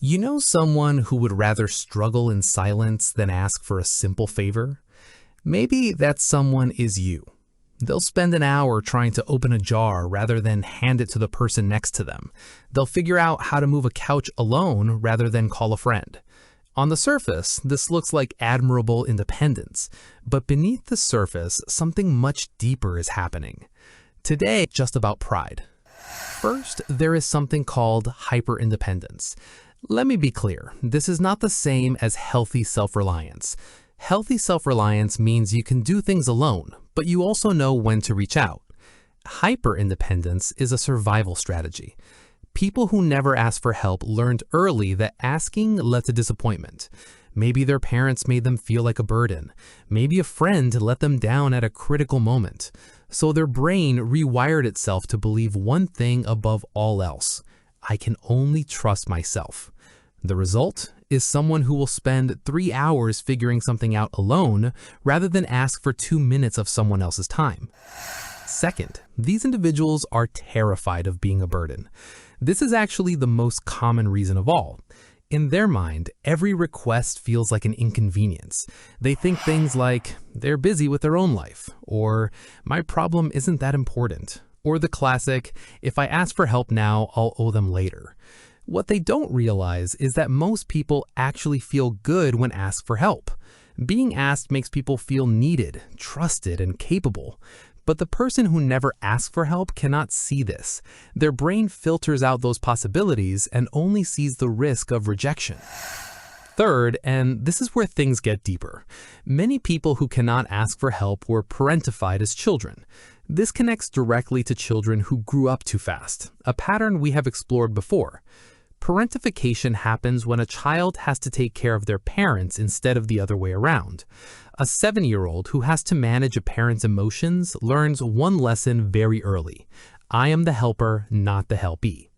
You know someone who would rather struggle in silence than ask for a simple favor? Maybe that someone is you. They'll spend an hour trying to open a jar rather than hand it to the person next to them. They'll figure out how to move a couch alone rather than call a friend. On the surface, this looks like admirable independence, but beneath the surface, something much deeper is happening. Today, just about pride. First, there is something called hyper-independence. Let me be clear, this is not the same as healthy self-reliance. Healthy self-reliance means you can do things alone, but you also know when to reach out. Hyper-independence is a survival strategy. People who never asked for help learned early that asking led to disappointment. Maybe their parents made them feel like a burden. Maybe a friend let them down at a critical moment. So their brain rewired itself to believe one thing above all else: I can only trust myself. The result is someone who will spend 3 hours figuring something out alone rather than ask for 2 minutes of someone else's time. Second, these individuals are terrified of being a burden. This is actually the most common reason of all. In their mind, every request feels like an inconvenience. They think things like, they're busy with their own life, or my problem isn't that important, or the classic, if I ask for help now, I'll owe them later. What they don't realize is that most people actually feel good when asked for help. Being asked makes people feel needed, trusted, and capable. But the person who never asks for help cannot see this. Their brain filters out those possibilities and only sees the risk of rejection. Third, and this is where things get deeper, many people who cannot ask for help were parentified as children. This connects directly to children who grew up too fast, a pattern we have explored before. Parentification happens when a child has to take care of their parents instead of the other way around. A 7-year-old who has to manage a parent's emotions learns one lesson very early: I am the helper, not the helpee.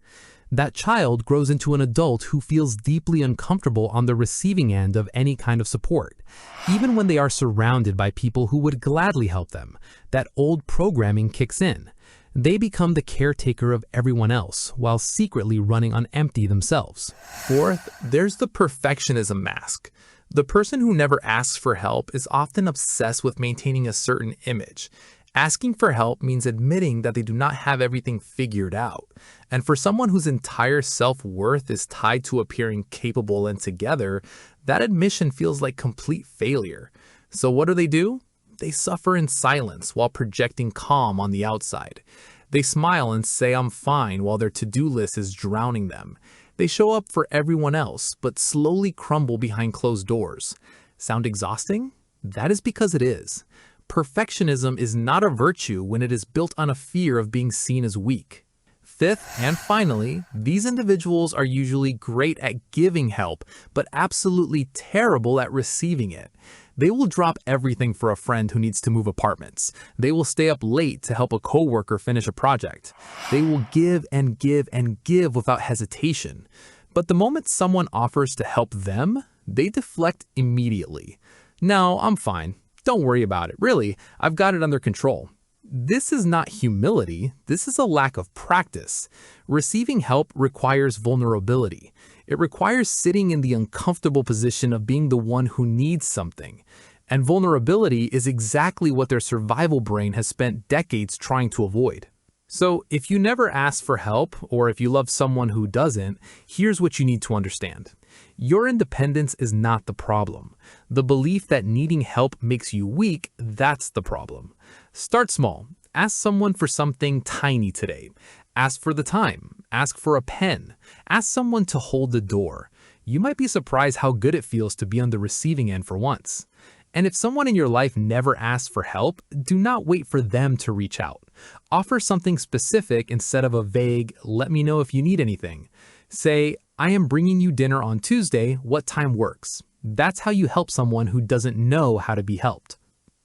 That child grows into an adult who feels deeply uncomfortable on the receiving end of any kind of support, even when they are surrounded by people who would gladly help them. That old programming kicks in. They become the caretaker of everyone else while secretly running on empty themselves. Fourth, there's the perfectionism mask. The person who never asks for help is often obsessed with maintaining a certain image. Asking for help means admitting that they do not have everything figured out. And for someone whose entire self-worth is tied to appearing capable and together, that admission feels like complete failure. So what do? They suffer in silence while projecting calm on the outside. They smile and say I'm fine while their to-do list is drowning them. They show up for everyone else, but slowly crumble behind closed doors. Sound exhausting? That is because it is. Perfectionism is not a virtue when it is built on a fear of being seen as weak. Fifth, and finally, these individuals are usually great at giving help, but absolutely terrible at receiving it. They will drop everything for a friend who needs to move apartments. They will stay up late to help a coworker finish a project. They will give and give and give without hesitation. But the moment someone offers to help them, they deflect immediately. No, I'm fine. Don't worry about it. Really, I've got it under control. This is not humility, this is a lack of practice. Receiving help requires vulnerability. It requires sitting in the uncomfortable position of being the one who needs something. And vulnerability is exactly what their survival brain has spent decades trying to avoid. So if you never ask for help, or if you love someone who doesn't, here's what you need to understand. Your independence is not the problem. The belief that needing help makes you weak, that's the problem. Start small. Ask someone for something tiny today. Ask for the time. Ask for a pen. Ask someone to hold the door. You might be surprised how good it feels to be on the receiving end for once. And if someone in your life never asks for help, do not wait for them to reach out. Offer something specific instead of a vague, let me know if you need anything. Say, I am bringing you dinner on Tuesday, what time works? That's how you help someone who doesn't know how to be helped.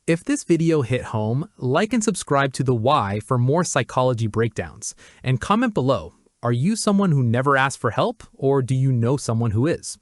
If this video hit home, like and subscribe to The Why for more psychology breakdowns. And comment below, are you someone who never asked for help, or do you know someone who is?